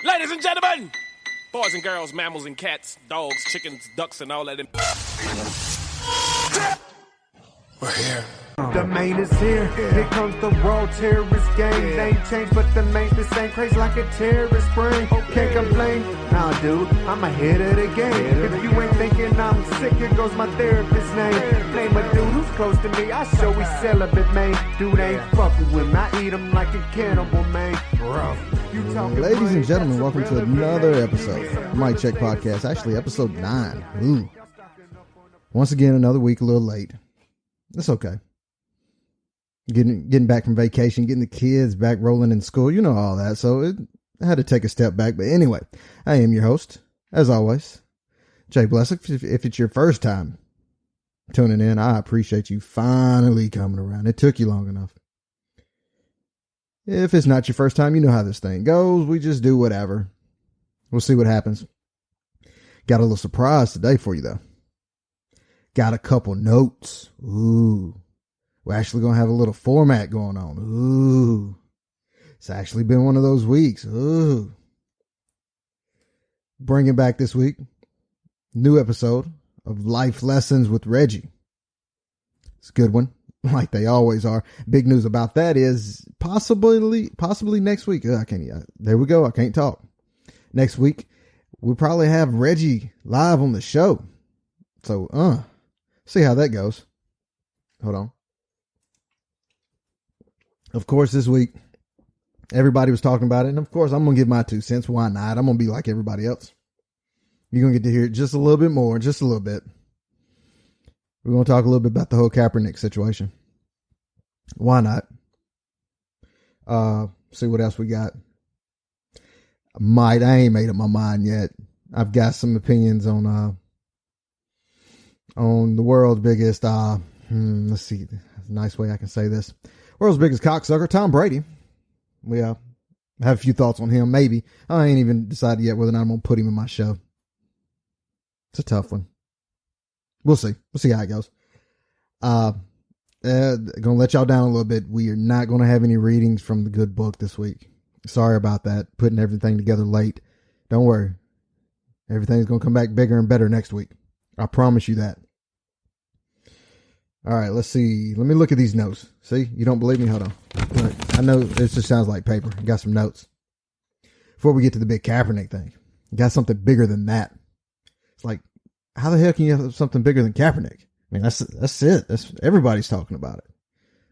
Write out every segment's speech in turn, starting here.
Ladies and gentlemen, boys and girls, mammals and cats, dogs, chickens, ducks, and all that. We're here. The main is here. Here comes the raw terrorist gang. Name change, but the main the same. Crazy like a terrorist brain. Can't complain. Nah, dude, I'm ahead of the game. If you ain't thinking I'm sick, here goes my therapist's name. Name a dude who's close to me. I show he's celibate, man. Dude ain't fucking with me. I eat him like a cannibal, man. Rough. Ladies and gentlemen, welcome to another episode of Mic Check Podcast. Actually, episode 9. Ooh. Once again, another week a little late. It's okay. Getting back from vacation, getting the kids back rolling in school, you know all that. So I had to take a step back. But anyway, I am your host, as always, Jay Blessick. If it's your first time tuning in, I appreciate you finally coming around. It took you long enough. If it's not your first time, you know how this thing goes. We just do whatever. We'll see what happens. Got a little surprise today for you, though. Got a couple notes. Ooh. We're actually going to have a little format going on. Ooh. It's actually been one of those weeks. Ooh. Bringing back this week, new episode of Life Lessons with Reggie. It's a good one, like they always are. Big news about that is possibly next week. There we go. I can't talk. Next week, we'll probably have Reggie live on the show. So, see how that goes. Hold on. Of course, this week, everybody was talking about it. And of course, I'm going to give my 2 cents. Why not? I'm going to be like everybody else. You're going to get to hear it just a little bit more, just a little bit. We're going to talk a little bit about the whole Kaepernick situation. Why not? See what else we got. I ain't made up my mind yet. I've got some opinions on the world's biggest, let's see, a nice way I can say this. World's biggest cocksucker, Tom Brady. We have a few thoughts on him, maybe. I ain't even decided yet whether or not I'm going to put him in my show. It's a tough one. We'll see. We'll see how it goes. Going to let y'all down a little bit. We are not going to have any readings from the good book this week. Sorry about that. Putting everything together late. Don't worry. Everything's going to come back bigger and better next week. I promise you that. All right, let's see. Let me look at these notes. See, you don't believe me? Hold on. I know this just sounds like paper. I got some notes. Before we get to the big Kaepernick thing, you got something bigger than that. It's like, how the hell can you have something bigger than Kaepernick? I mean, that's it. That's everybody's talking about it.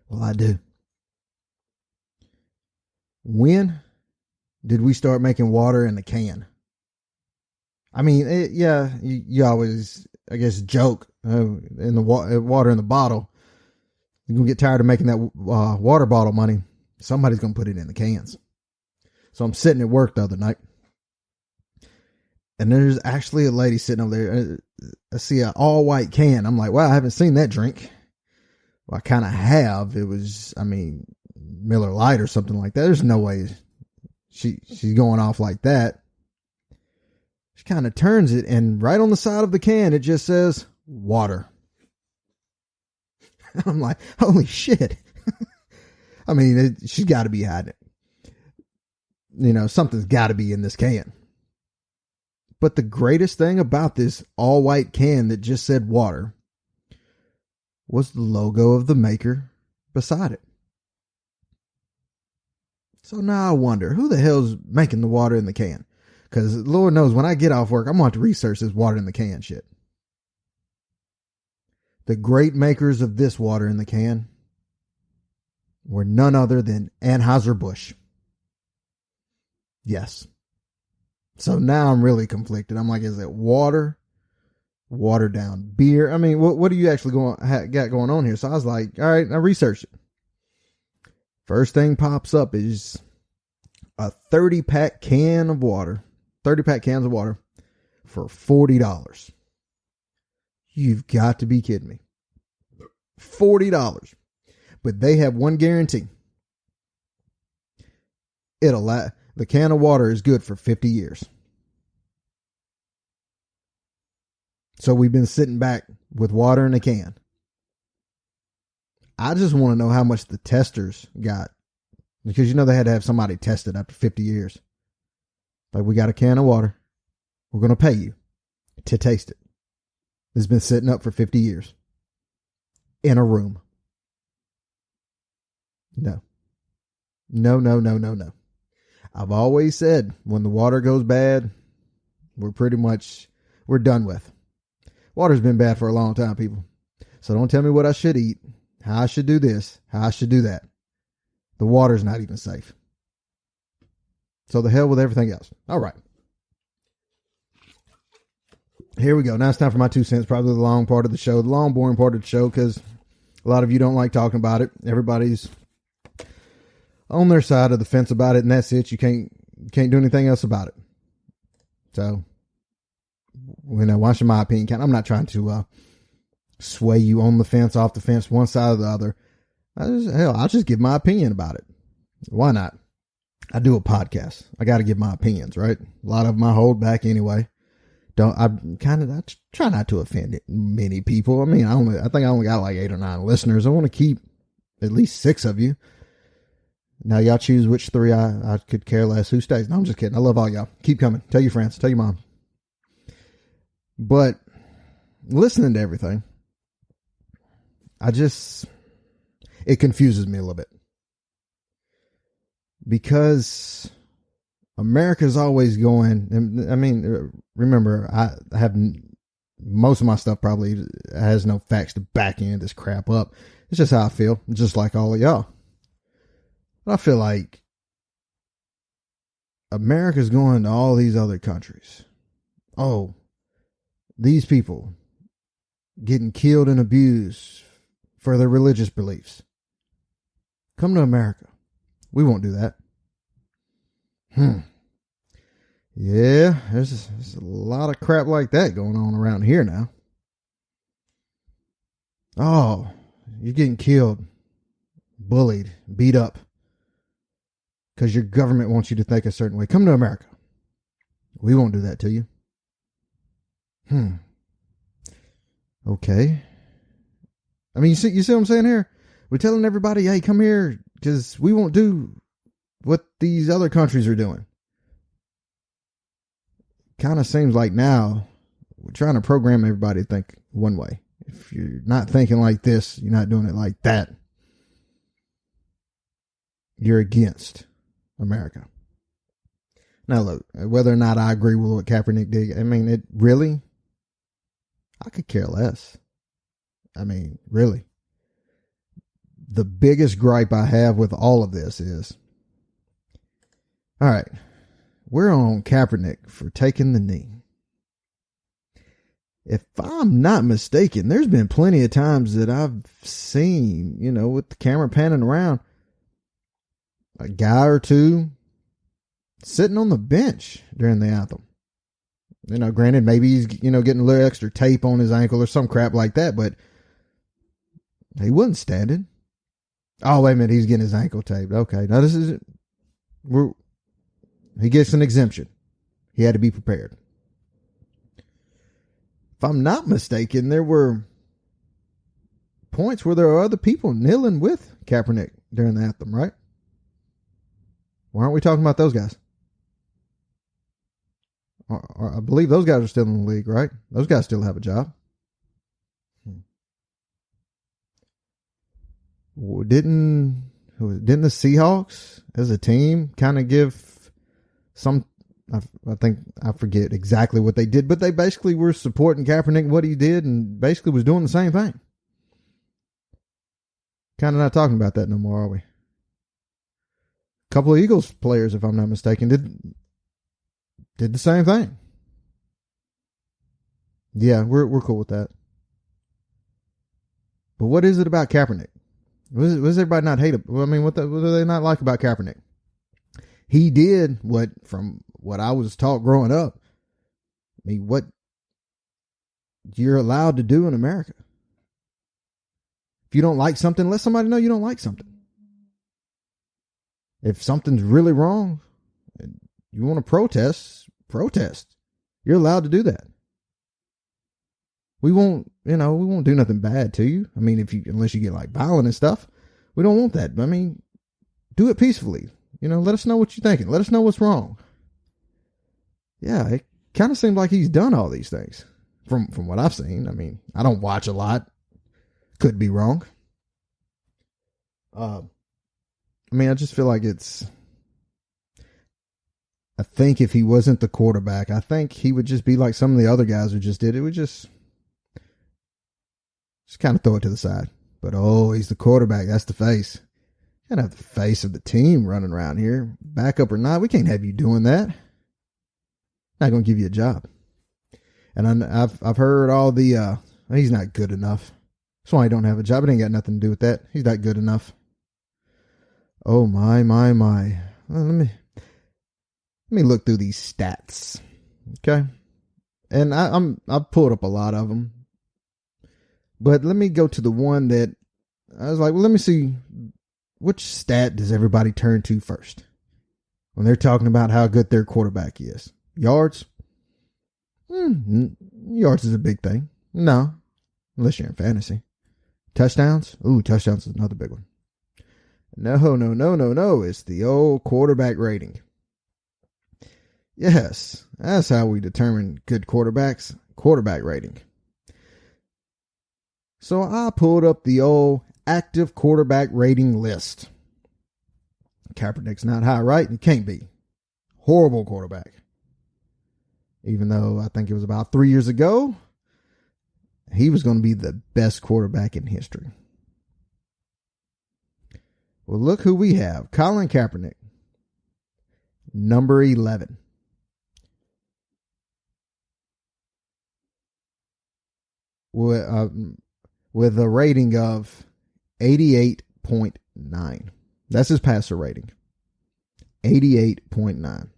Well, I do. When did we start making water in the can? I mean, you always, I guess, joke in the water in the bottle. You're going to get tired of making that water bottle money. Somebody's going to put it in the cans. So I'm sitting at work the other night, and there's actually a lady sitting over there. I see an all white can. I'm like, wow, I haven't seen that drink. Well, I kind of have. It was, Miller Lite or something like that. There's no way she's going off like that. She kind of turns it, and right on the side of the can, it just says water. I'm like, holy shit. She's got to be hiding it. Something's got to be in this can. But the greatest thing about this all white can that just said water was the logo of the maker beside it. So now I wonder, who the hell's making the water in the can? Because Lord knows when I get off work, I'm going to have to research this water in the can shit. The great makers of this water in the can were none other than Anheuser-Busch. Yes. So now I'm really conflicted. I'm like, is it water? Watered down beer? I mean, what do you actually got going on here? So I was like, all right, I researched it. First thing pops up is a 30-pack can of water. 30-pack cans of water for $40. You've got to be kidding me. $40. But they have one guarantee. The can of water is good for 50 years. So we've been sitting back with water in a can. I just want to know how much the testers got. Because they had to have somebody test it after 50 years Like, we got a can of water. We're going to pay you to taste it. It's been sitting up for 50 years. In a room. No. No. I've always said, when the water goes bad, we're done with. Water's been bad for a long time, people. So don't tell me what I should eat, how I should do this, how I should do that. The water's not even safe. So the hell with everything else. All right. Here we go. Now it's time for my 2 cents, probably the long part of the show, the long, boring part of the show, because a lot of you don't like talking about it. Everybody's on their side of the fence about it, and that's it. You can't do anything else about it. So, why should my opinion count? I'm not trying to sway you on the fence, off the fence, one side or the other. I'll just give my opinion about it. Why not? I do a podcast. I got to give my opinions, right? A lot of them I hold back anyway. I try not to offend many people. I mean, I think I only got like 8 or 9 listeners. I want to keep at least 6 of you. Now y'all choose which 3. I could care less who stays. No, I'm just kidding. I love all y'all. Keep coming. Tell your friends. Tell your mom. But listening to everything, it confuses me a little bit. Because America's always going, and I mean, remember, I have most of my stuff probably has no facts to back any of this crap up. It's just how I feel, just like all of y'all. But I feel like America's going to all these other countries. Oh, these people getting killed and abused for their religious beliefs. Come to America. We won't do that. Yeah, there's a lot of crap like that going on around here now. Oh, you're getting killed, bullied, beat up because your government wants you to think a certain way. Come to America. We won't do that to you. Okay. I mean, you see what I'm saying here? We're telling everybody, hey, come here because we won't do what these other countries are doing. Kind of seems like now we're trying to program everybody to think one way. If you're not thinking like this, you're not doing it like that, you're against America. Now look, whether or not I agree with what Kaepernick did, I mean, I could care less. I mean, really. The biggest gripe I have with all of this is, all right, we're on Kaepernick for taking the knee. If I'm not mistaken, there's been plenty of times that I've seen, with the camera panning around, a guy or two sitting on the bench during the anthem. Granted, maybe he's, getting a little extra tape on his ankle or some crap like that, but he wasn't standing. Oh, wait a minute, he's getting his ankle taped. Okay, now he gets an exemption. He had to be prepared. If I'm not mistaken, there were points where there were other people kneeling with Kaepernick during the anthem, right? Why aren't we talking about those guys? I believe those guys are still in the league, right? Those guys still have a job. Didn't the Seahawks as a team kind of give some, I think, I forget exactly what they did, but they basically were supporting Kaepernick and what he did and basically was doing the same thing. Kind of not talking about that no more, are we? A couple of Eagles players, if I'm not mistaken, did the same thing. Yeah, we're cool with that. But what is it about Kaepernick? What does everybody not hate? I mean, what do they not like about Kaepernick? He did from what I was taught growing up. I mean, what you're allowed to do in America. If you don't like something, let somebody know you don't like something. If something's really wrong, you want to protest. You're allowed to do that. We won't do nothing bad to you. I mean, unless you get like violent and stuff, we don't want that. I mean, do it peacefully. Let us know what you're thinking. Let us know what's wrong. Yeah, it kind of seems like he's done all these things from what I've seen. I mean, I don't watch a lot. Could be wrong. I mean, I just feel like I think if he wasn't the quarterback, I think he would just be like some of the other guys who just did it. Would just kind of throw it to the side. But, he's the quarterback. That's the face. Can't have the face of the team running around here. Backup or not, we can't have you doing that. Not going to give you a job. And I've heard all the, he's not good enough. That's why he don't have a job. It ain't got nothing to do with that. He's not good enough. Oh, my. Well, let me look through these stats. Okay. And I've pulled up a lot of them. But let me go to the one that I was like, well, let me see, which stat does everybody turn to first when they're talking about how good their quarterback is? Yards? Yards is a big thing. No, unless you're in fantasy. Touchdowns? Ooh, touchdowns is another big one. No. It's the old quarterback rating. Yes, that's how we determine good quarterbacks. Quarterback rating. So I pulled up the old active quarterback rating list. Kaepernick's not high, right? He can't be. Horrible quarterback. Even though I think it was about 3 years ago, he was going to be the best quarterback in history. Well, look who we have. Colin Kaepernick. Number 11. With a rating of 88.9. That's his passer rating. 88.9.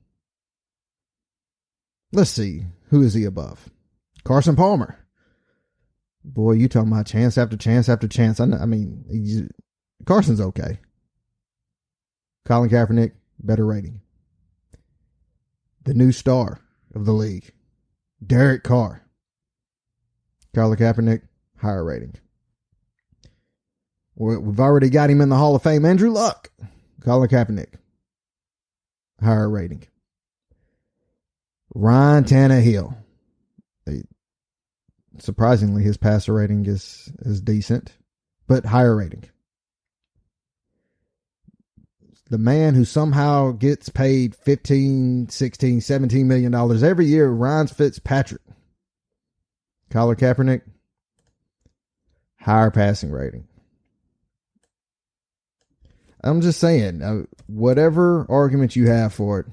Let's see. Who is he above? Carson Palmer. Boy, you talking about chance after chance after chance. I mean, Carson's okay. Colin Kaepernick, better rating. The new star of the league. Derek Carr. Colin Kaepernick, higher rating. We've already got him in the Hall of Fame. Andrew Luck. Colin Kaepernick. Higher rating. Ryan Tannehill. Surprisingly, his passer rating is decent, but higher rating. The man who somehow gets paid $15, $16, $17 million every year, Ryan Fitzpatrick. Colin Kaepernick. Higher passing rating. I'm just saying, whatever argument you have for it,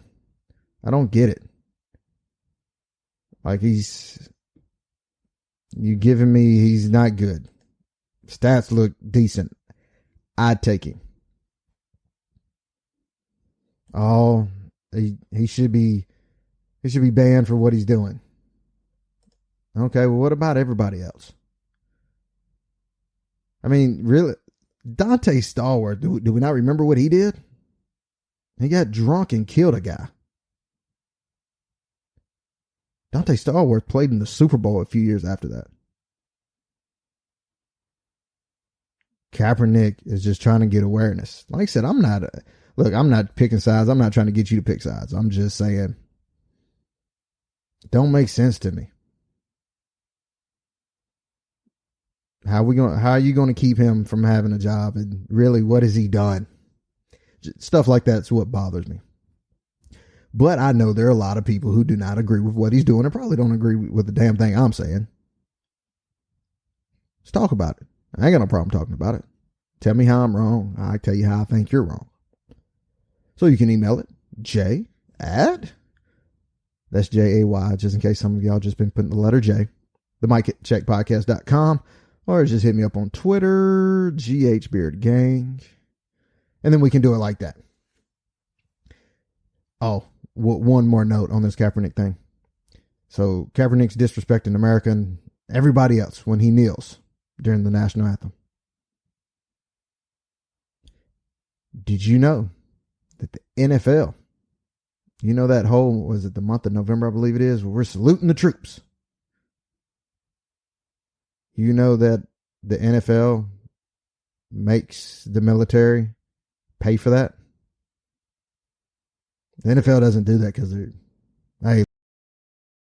I don't get it. Like you giving me, he's not good. Stats look decent. I'd take him. Oh, he should be banned for what he's doing. Okay, well, what about everybody else? I mean, really, Dante Stallworth, do we not remember what he did? He got drunk and killed a guy. Dante Stallworth played in the Super Bowl a few years after that. Kaepernick is just trying to get awareness. Like I said, I'm not picking sides. I'm not trying to get you to pick sides. I'm just saying, don't make sense to me. How are you going to keep him from having a job? And really, what has he done? Stuff like that's what bothers me. But I know there are a lot of people who do not agree with what he's doing and probably don't agree with the damn thing I'm saying. Let's talk about it. I ain't got no problem talking about it. Tell me how I'm wrong. I tell you how I think you're wrong. So you can email it. That's J-A-Y, just in case some of y'all just been putting the letter J. The MikeCheckPodcast.com. Or just hit me up on Twitter, GHBeardGang. And then we can do it like that. Oh, one more note on this Kaepernick thing. So Kaepernick's disrespecting America and everybody else when he kneels during the national anthem. Did you know that the NFL, that whole, was it the month of November, I believe it is, where we're saluting the troops? You know that the NFL makes the military pay for that? The NFL doesn't do that because hey,